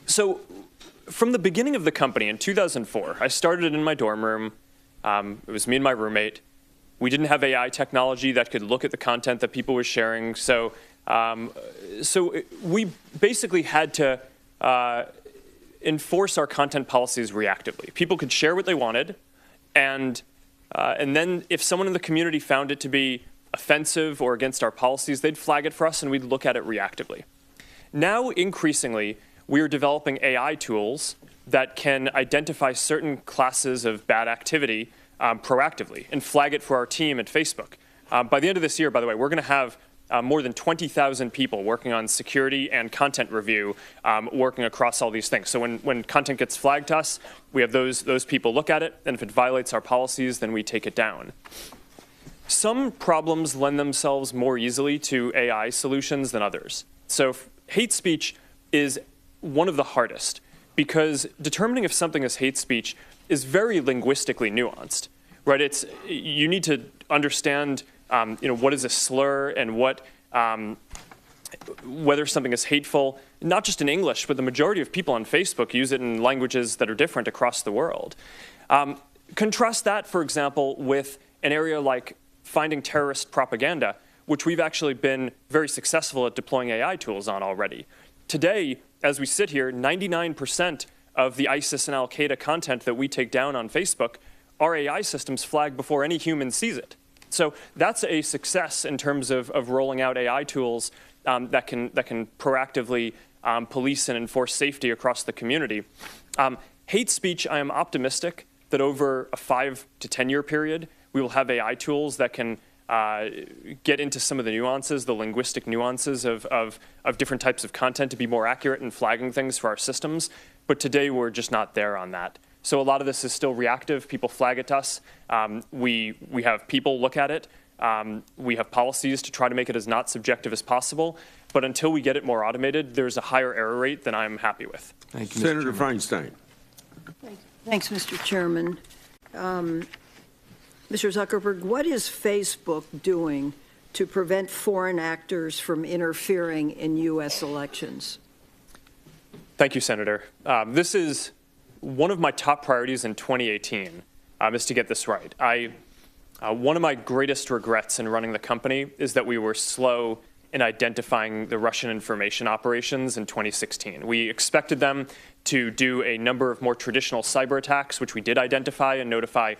So from the beginning of the company in 2004, I started it in my dorm room. It was me and my roommate. We didn't have AI technology that could look at the content that people were sharing. So we basically had to enforce our content policies reactively. People could share what they wanted, and then if someone in the community found it to be offensive or against our policies, they'd flag it for us and we'd look at it reactively. Now, increasingly, we are developing AI tools that can identify certain classes of bad activity proactively and flag it for our team at Facebook. By the end of this year, by the way, we're going to have more than 20,000 people working on security and content review, working across all these things. So when content gets flagged to us, we have those people look at it, and if it violates our policies, then we take it down. Some problems lend themselves more easily to AI solutions than others. So hate speech is one of the hardest, because determining if something is hate speech is very linguistically nuanced, right? You need to understand what is a slur and whether something is hateful, not just in English, but the majority of people on Facebook use it in languages that are different across the world. Contrast that, for example, with an area like finding terrorist propaganda, which we've actually been very successful at deploying AI tools on already. Today, as we sit here, 99% of the ISIS and Al-Qaeda content that we take down on Facebook, our AI systems flag before any human sees it. So that's a success in terms of rolling out AI tools that can proactively police and enforce safety across the community. Hate speech, I am optimistic that over a 5 to 10 year period, we will have AI tools that can get into some of the nuances, the linguistic nuances of different types of content to be more accurate in flagging things for our systems. But today, we're just not there on that. So a lot of this is still reactive. People flag it to us. We have people look at it. We have policies to try to make it as not subjective as possible. But until we get it more automated, there's a higher error rate than I'm happy with. Thank you, Senator Feinstein. Thanks, Mr. Chairman. Mr. Zuckerberg, what is Facebook doing to prevent foreign actors from interfering in U.S. elections? Thank you, Senator. This is one of my top priorities in 2018, is to get this right. One of my greatest regrets in running the company is that we were slow in identifying the Russian information operations in 2016. We expected them to do a number of more traditional cyber attacks, which we did identify and notify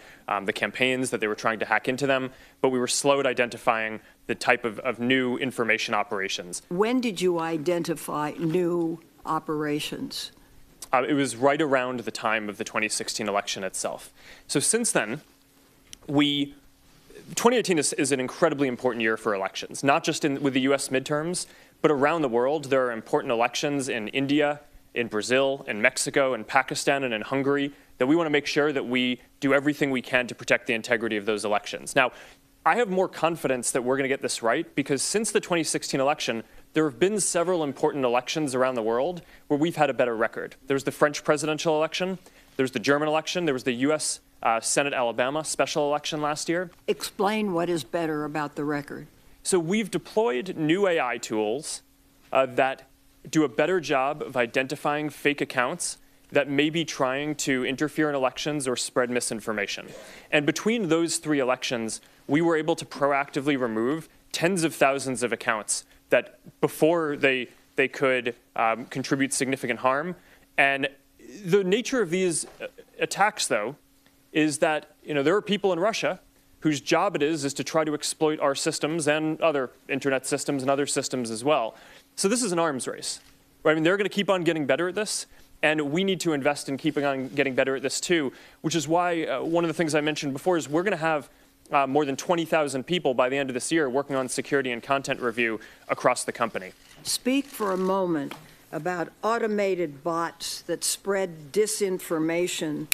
the campaigns that they were trying to hack into them, but we were slow at identifying the type of new information operations. When did you identify new operations? It was right around the time of the 2016 election itself. So since then, 2018 is an incredibly important year for elections, not just with the US midterms, but around the world. There are important elections in India, in Brazil, in Mexico, in Pakistan, and in Hungary that we want to make sure that we do everything we can to protect the integrity of those elections. Now, I have more confidence that we're going to get this right because since the 2016 election, there have been several important elections around the world where we've had a better record. There's the French presidential election, there's the German election, there was the US Senate Alabama special election last year. Explain what is better about the record. So we've deployed new AI tools that do a better job of identifying fake accounts that may be trying to interfere in elections or spread misinformation. And between those 3 elections, we were able to proactively remove tens of thousands of accounts that before they could contribute significant harm. And the nature of these attacks, though, is that there are people in Russia whose job it is to try to exploit our systems and other internet systems and other systems as well. So this is an arms race. Right? I mean, they're going to keep on getting better at this, and we need to invest in keeping on getting better at this too, which is why one of the things I mentioned before is we're going to have more than 20,000 people by the end of this year working on security and content review across the company. Speak for a moment about automated bots that spread disinformation.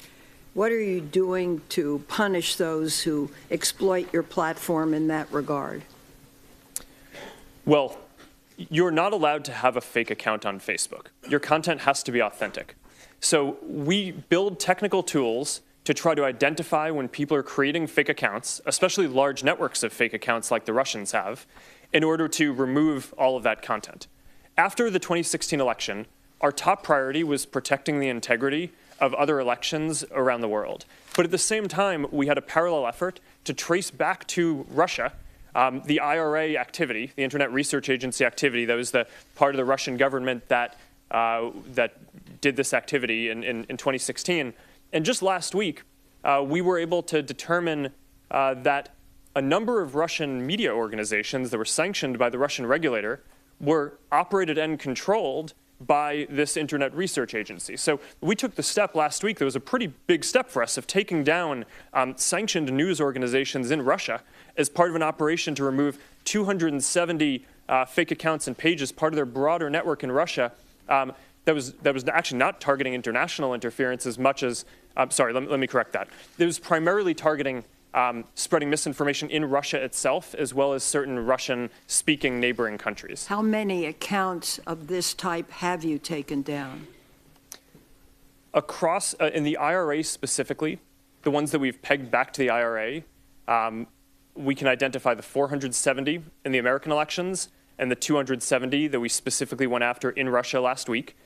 What are you doing to punish those who exploit your platform in that regard? Well, you're not allowed to have a fake account on Facebook. Your content has to be authentic. So we build technical tools to try to identify when people are creating fake accounts, especially large networks of fake accounts like the Russians have, in order to remove all of that content. After the 2016 election, our top priority was protecting the integrity of other elections around the world. But at the same time, we had a parallel effort to trace back to Russia the IRA activity, the Internet Research Agency activity. That was the part of the Russian government that did this activity in 2016. And just last week, we were able to determine that a number of Russian media organizations that were sanctioned by the Russian regulator were operated and controlled by this Internet Research Agency. So we took the step last week. There was a pretty big step for us of taking down sanctioned news organizations in Russia as part of an operation to remove 270 fake accounts and pages, part of their broader network in Russia. That was actually not targeting international interference as much as, sorry, let me correct that. It was primarily targeting spreading misinformation in Russia itself, as well as certain Russian-speaking neighboring countries. How many accounts of this type have you taken down? Across, in the IRA specifically, the ones that we've pegged back to the IRA, we can identify the 470 in the American elections and the 270 that we specifically went after in Russia last week.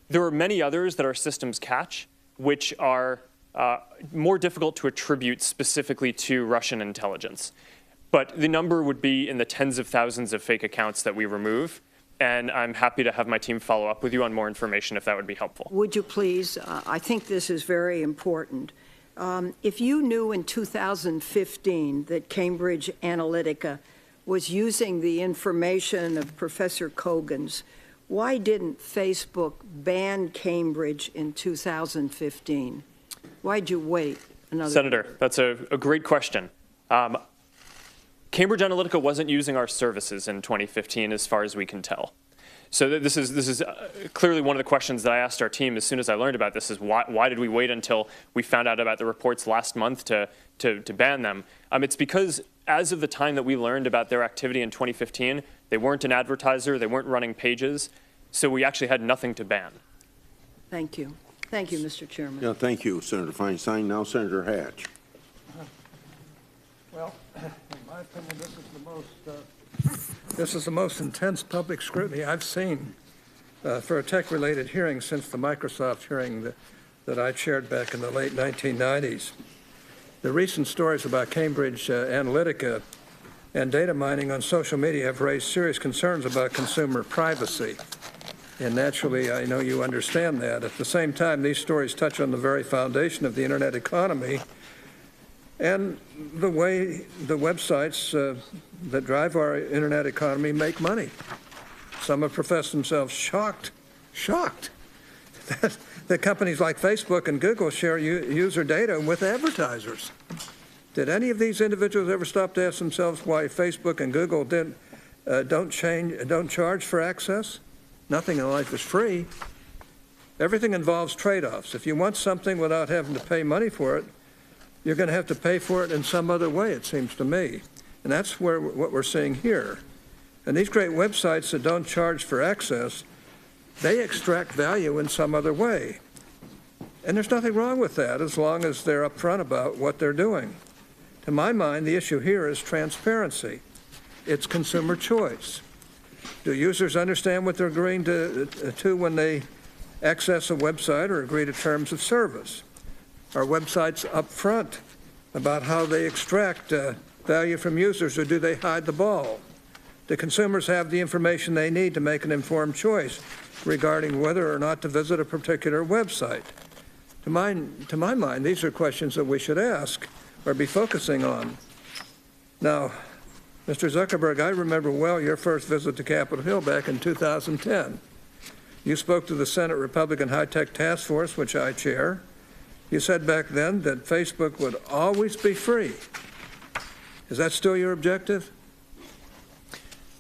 There are many others that our systems catch, which are more difficult to attribute specifically to Russian intelligence. But the number would be in the tens of thousands of fake accounts that we remove, and I'm happy to have my team follow up with you on more information if that would be helpful. Would you please? I think this is very important. If you knew in 2015 that Cambridge Analytica was using the information of Professor Kogan's, why didn't Facebook ban Cambridge in 2015? Why'd you wait another Senator, year? that's a great question. Cambridge Analytica wasn't using our services in 2015 as far as we can tell. So this is clearly one of the questions that I asked our team as soon as I learned about this is why did we wait until we found out about the reports last month to ban them? It's because as of the time that we learned about their activity in 2015, they weren't an advertiser, they weren't running pages, so we actually had nothing to ban. Thank you. Thank you, Mr. Chairman. Yeah, thank you, Senator Feinstein. Now, Senator Hatch. Well, in my opinion, this is the most intense public scrutiny I've seen for a tech-related hearing since the Microsoft hearing that I chaired back in the late 1990s. The recent stories about Cambridge Analytica and data mining on social media have raised serious concerns about consumer privacy. And naturally, I know you understand that. At the same time, these stories touch on the very foundation of the Internet economy and the way the websites that drive our Internet economy make money. Some have professed themselves shocked that companies like Facebook and Google share user data with advertisers. Did any of these individuals ever stop to ask themselves why Facebook and Google don't charge for access? Nothing in life is free. Everything involves trade-offs. If you want something without having to pay money for it, you're going to have to pay for it in some other way, it seems to me. And that's what we're seeing here. And these great websites that don't charge for access, they extract value in some other way. And there's nothing wrong with that as long as they're upfront about what they're doing. To my mind, the issue here is transparency. It's consumer choice. Do users understand what they're agreeing to when they access a website or agree to terms of service? Are websites upfront about how they extract value from users, or do they hide the ball? Do consumers have the information they need to make an informed choice regarding whether or not to visit a particular website? To my mind, these are questions that we should ask or be focusing on. Now, Mr. Zuckerberg, I remember well your first visit to Capitol Hill back in 2010. You spoke to the Senate Republican High-Tech Task Force, which I chair. You said back then that Facebook would always be free. Is that still your objective?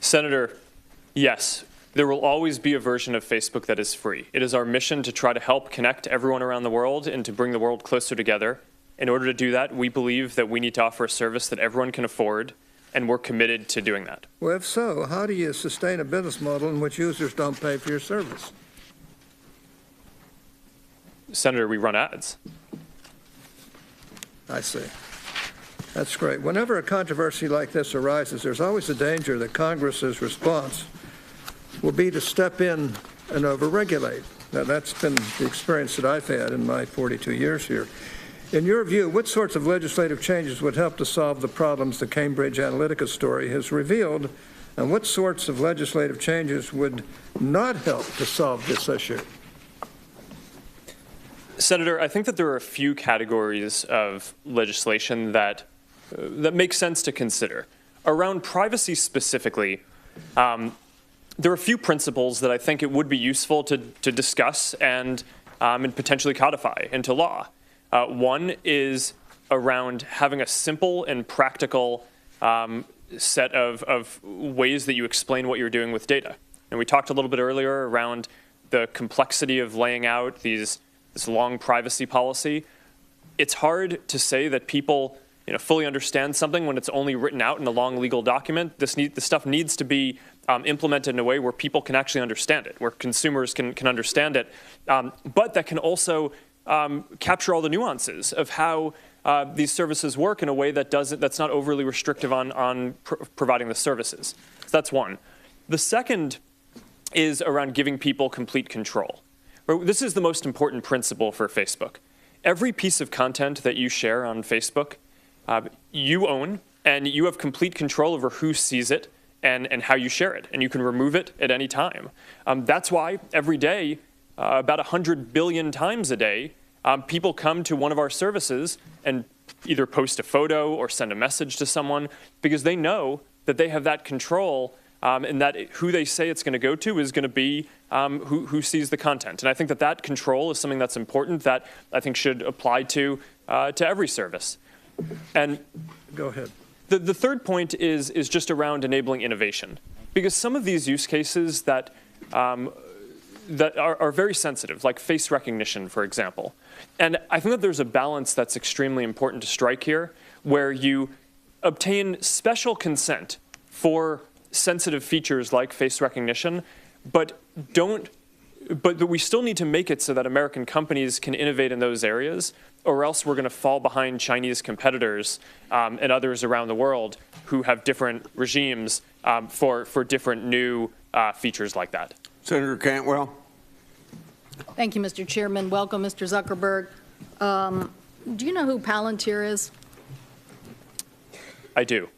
Senator, yes, there will always be a version of Facebook that is free. It is our mission to try to help connect everyone around the world and to bring the world closer together. In order to do that, we believe that we need to offer a service that everyone can afford, and we're committed to doing that. Well, if so, how do you sustain a business model in which users don't pay for your service? Senator, we run ads. I see. That's great. Whenever a controversy like this arises, there's always a danger that Congress's response will be to step in and overregulate. Now, that's been the experience that I've had in my 42 years here. In your view, what sorts of legislative changes would help to solve the problems the Cambridge Analytica story has revealed, and what sorts of legislative changes would not help to solve this issue? Senator, I think that there are a few categories of legislation that make sense to consider. Around privacy specifically, there are a few principles that I think it would be useful to discuss and potentially codify into law. One is around having a simple and practical set of ways that you explain what you're doing with data. And we talked a little bit earlier around the complexity of laying out this long privacy policy. It's hard to say that people fully understand something when it's only written out in a long legal document. This stuff needs to be implemented in a way where people can actually understand it, where consumers can understand it, but that can also capture all the nuances of how these services work in a way that's not overly restrictive on providing the services. So that's one. The second is around giving people complete control. This is the most important principle for Facebook. Every piece of content that you share on Facebook, you own, and you have complete control over who sees it and how you share it, and you can remove it at any time. That's why every day, about 100 billion times a day, people come to one of our services and either post a photo or send a message to someone because they know that they have that control and that who they say it's going to go to is going to be who sees the content. And I think that control is something that's important that I think should apply to every service. And go ahead. The third point is just around enabling innovation, because some of these use cases that are very sensitive, like face recognition, for example. And I think that there's a balance that's extremely important to strike here, where you obtain special consent for sensitive features like face recognition, but we still need to make it so that American companies can innovate in those areas, or else we're going to fall behind Chinese competitors and others around the world who have different regimes for different new features like that. Senator Cantwell. Thank you, Mr. Chairman. Welcome, Mr. Zuckerberg. Do you know who Palantir is? I do.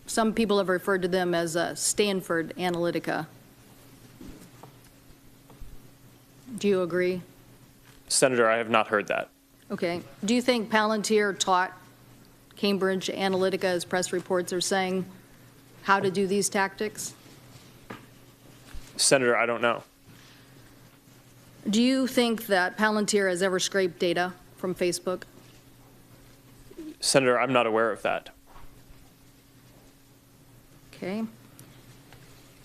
Some people have referred to them as Stanford Analytica. Do you agree? Senator, I have not heard that. Okay. Do you think Palantir taught Cambridge Analytica, as press reports are saying, how to do these tactics? Senator, I don't know. Do you think that Palantir has ever scraped data from Facebook? Senator, I'm not aware of that. Okay.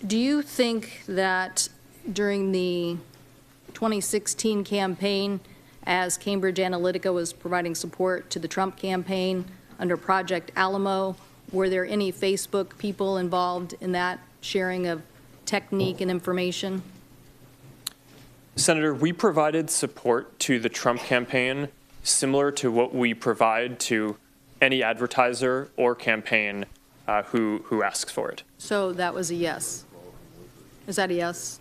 Do you think that during the 2016 campaign, as Cambridge Analytica was providing support to the Trump campaign under Project Alamo, were there any Facebook people involved in that sharing of technique and information? Senator, we provided support to the Trump campaign similar to what we provide to any advertiser or campaign who asks for it. So that was a yes. Is that a yes?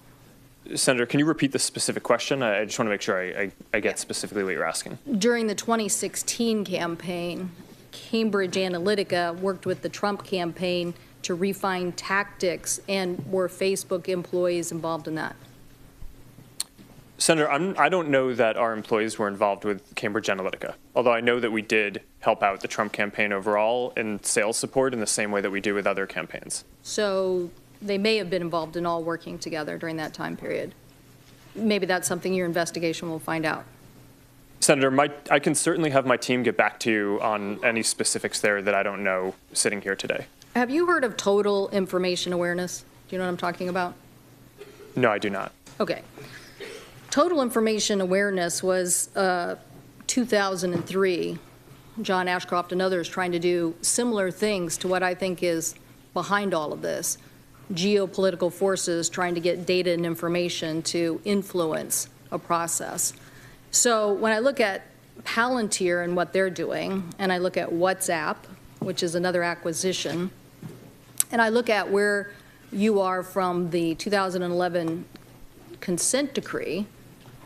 Senator, can you repeat the specific question? I just want to make sure I get specifically what you're asking. During the 2016 campaign, Cambridge Analytica worked with the Trump campaign to refine tactics, and were Facebook employees involved in that? Senator, I don't know that our employees were involved with Cambridge Analytica, although I know that we did help out the Trump campaign overall in sales support in the same way that we do with other campaigns. So they may have been involved in all working together during that time period. Maybe that's something your investigation will find out. Senator, I can certainly have my team get back to you on any specifics there that I don't know sitting here today. Have you heard of total information awareness? Do you know what I'm talking about? No, I do not. Okay. Total information awareness was 2003. John Ashcroft and others trying to do similar things to what I think is behind all of this. Geopolitical forces trying to get data and information to influence a process. So when I look at Palantir and what they're doing, and I look at WhatsApp, which is another acquisition, and I look at where you are from the 2011 consent decree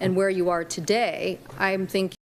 and where you are today, I'm thinking